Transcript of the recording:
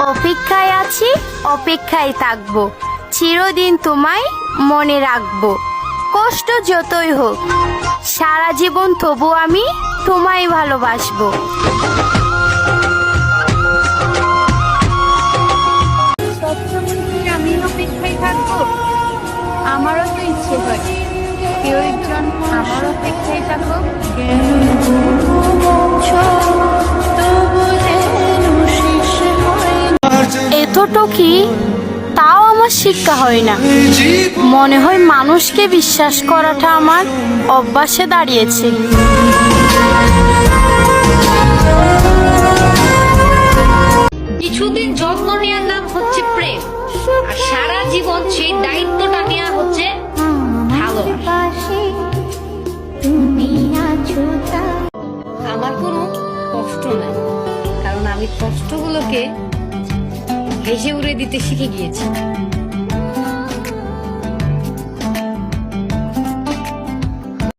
অপেক্ষায় আছি, অপেক্ষায় থাকবো, চিরদিন তোমায় মনে রাখবো। কষ্ট যতই হোক সারা জীবন তবু আমি তোমায় ভালোবাসবো। আমি অপেক্ষায় থাকবো, আমারও তো ইচ্ছে হয় কেউ একজন আমার অপেক্ষায় থাকো। এতটুকুই তাও আমার শিক্ষা হয় না, মনে হয় মানুষকে বিশ্বাস করাটা আমার অভ্যাসে দাঁড়িয়েছে। কিছুদিন যত্ন নেওয়ার নাম হচ্ছে প্রেম, আর সারা জীবন সেই দায়িত্বটা নেওয়া হচ্ছে ভালোবাসা। আমার কোনো কষ্ট নাই, কারণ আমি কষ্টগুলোকে হেসে উড়ে দিতে শিখে গিয়েছি।